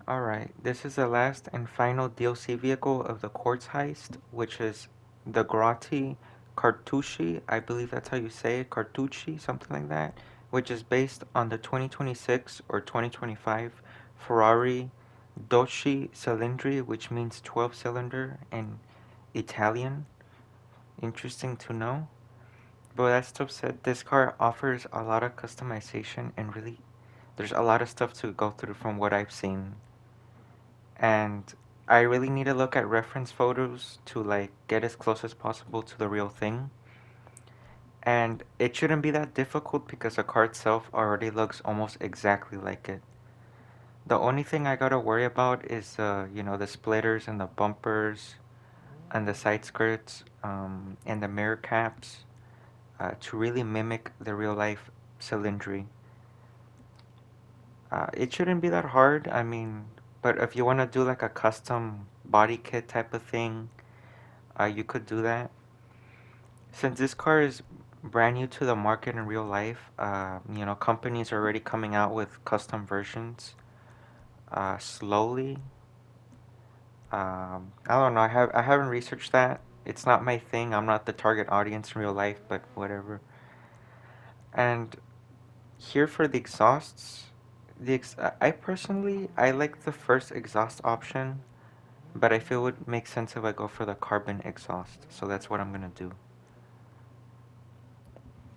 Alright, this is the last and final DLC vehicle of the quartz heist, which is the Grotti Cartucci. I believe that's how you say it, Cartucci, something like that, which is based on the 2026 or 2025 Ferrari Dodici Cilindri, which means 12 cylinder in Italian. Interesting to know. But that stuff said, this car offers a lot of customization and really, there's a lot of stuff to go through from what I've seen. And I really need to look at reference photos to like get as close as possible to the real thing. And it shouldn't be that difficult because the car itself already looks almost exactly like it. The only thing I gotta worry about is the splitters and the bumpers and the side skirts and the mirror caps to really mimic the real life cylindry. It shouldn't be that hard. I mean, but if you want to do like a custom body kit type of thing, you could do that. Since this car is brand new to the market in real life, companies are already coming out with custom versions slowly. I don't know. I haven't researched that. It's not my thing. I'm not the target audience in real life, but whatever. And here for the exhausts, I personally I like the first exhaust option, but I feel it would make sense if I go for the carbon exhaust. So that's what I'm gonna do.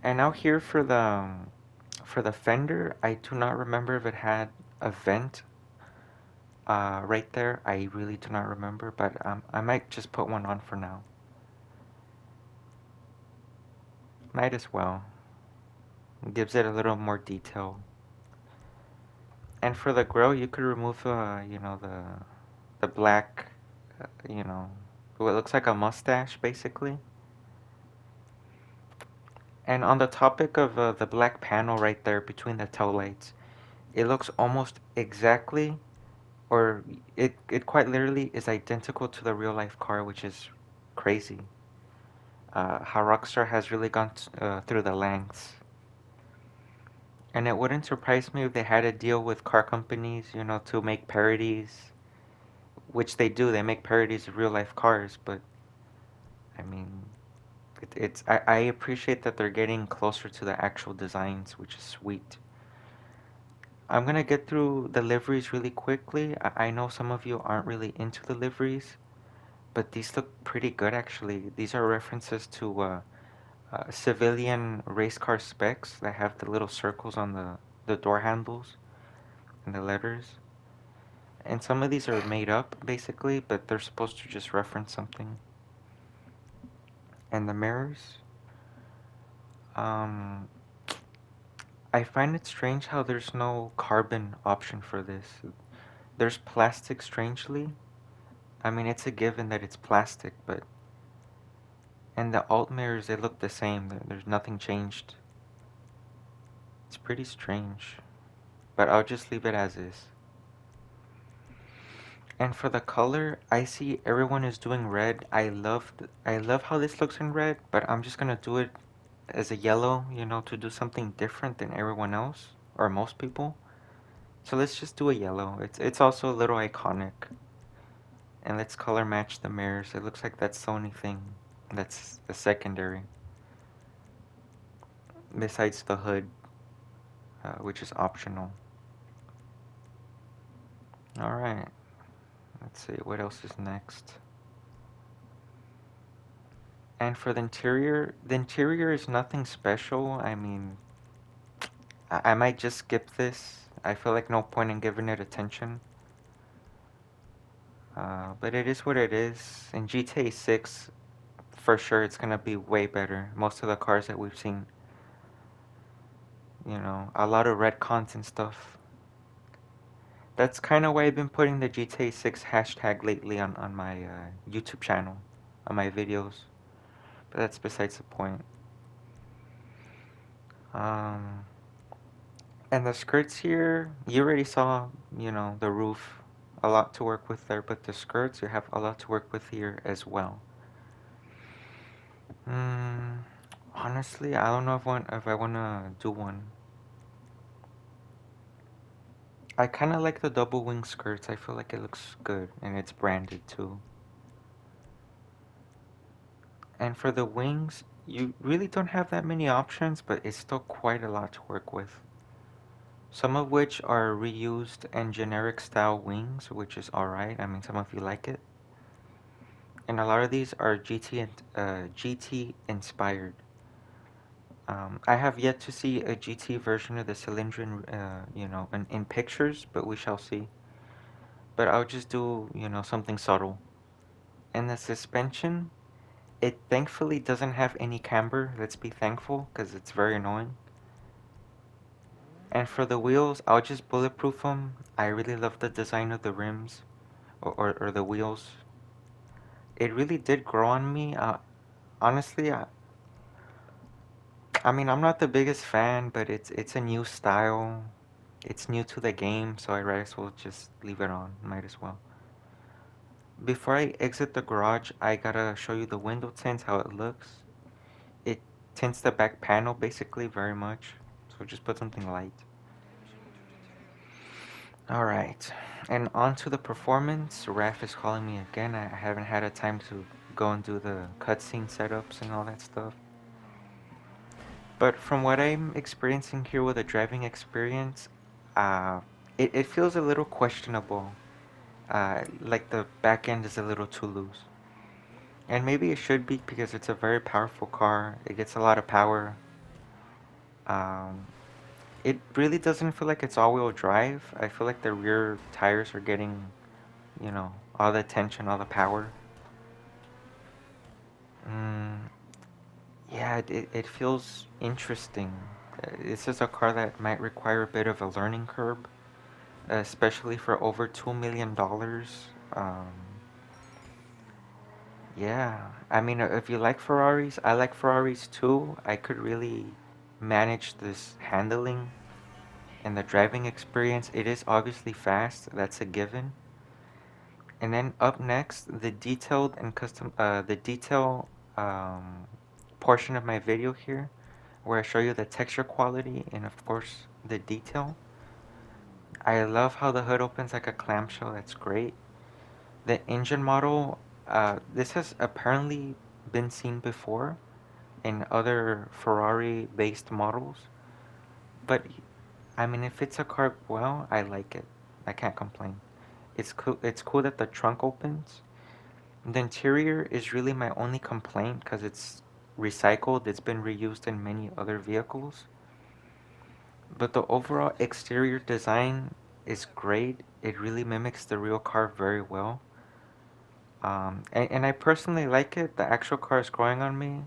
And now here for the fender, I do not remember if it had a vent right there. I really do not remember, but I might just put one on for now. Might as well. It gives it a little more detail. And for the grill, you could remove the black, what looks like a mustache basically. And on the topic of the black panel right there between the tail lights, it looks almost exactly, or it quite literally is identical to the real life car, which is crazy. How Rockstar has really gone through the lengths. And it wouldn't surprise me if they had a deal with car companies, to make parodies, which they do. They make parodies of real life cars, but I mean, I appreciate that they're getting closer to the actual designs, which is sweet. I'm gonna get through the liveries really quickly. I know some of you aren't really into the liveries, but these look pretty good actually. These are references to civilian race car specs that have the little circles on the door handles and the letters. And some of these are made up basically, but they're supposed to just reference something. And the mirrors, um, I find it strange how there's no carbon option for this. There's plastic, strangely. I mean, it's a given that it's plastic, but and the alt mirrors, they look the same. There's nothing changed. It's pretty strange, but I'll just leave it as is. And for the color, I see everyone is doing red. I love how this looks in red, but I'm just gonna do it as a yellow, to do something different than everyone else or most people. So let's just do a yellow. It's also a little iconic. And let's color match the mirrors. It looks like that's the only thing that's the secondary. Besides the hood, which is optional. Alright, let's see, what else is next? And for the interior is nothing special. I mean, I might just skip this. I feel like no point in giving it attention. But it is what it is. In GTA 6, for sure, it's gonna be way better. Most of the cars that we've seen, a lot of retcons and stuff. That's kind of why I've been putting the GTA 6 hashtag lately on my YouTube channel, on my videos. But that's besides the point. Um, and the skirts here, you already saw, the roof. A lot to work with there, but the skirts, you have a lot to work with here as well. Mm, honestly, I don't know if I wanna do one. I kind of like the double wing skirts. I feel like it looks good and it's branded too. And for the wings, you really don't have that many options, but it's still quite a lot to work with. Some of which are reused and generic style wings, which is alright. I mean, some of you like it. And a lot of these are GT inspired. I have yet to see a GT version of the Cilindri, in pictures, but we shall see. But I'll just do, something subtle. And the suspension, it thankfully doesn't have any camber. Let's be thankful, because it's very annoying. And for the wheels, I'll just bulletproof them. I really love the design of the rims or the wheels. It really did grow on me. Honestly, I mean, I'm not the biggest fan, but it's a new style. It's new to the game, so I might as well just leave it on. Might as well. Before I exit the garage, I gotta show you the window tints, how it looks. It tints the back panel basically very much, so just put something light. Alright, and on to the performance. Raf is calling me again. I haven't had a time to go and do the cutscene setups and all that stuff. But from what I'm experiencing here with the driving experience, uh, it feels a little questionable. Like the back end is a little too loose. And maybe it should be because it's a very powerful car. It gets a lot of power. Um, it really doesn't feel like it's all-wheel drive. I feel like the rear tires are getting, all the attention, all the power. Mm, yeah, it feels interesting. This is a car that might require a bit of a learning curve, especially for over $2 million. Yeah, I mean, if you like Ferraris, I like Ferraris too. I could really manage this handling and the driving experience. It is obviously fast, that's a given. And then up next, the detail um, portion of my video here, where I show you the texture quality and of course the detail. I love how the hood opens like a clamshell. That's great. The engine model, this has apparently been seen before in other Ferrari-based models, but I mean, if it's a car, well, I like it. I can't complain. It's cool. It's cool that the trunk opens. The interior is really my only complaint because it's recycled. It's been reused in many other vehicles. But the overall exterior design is great. It really mimics the real car very well. And I personally like it. The actual car is growing on me.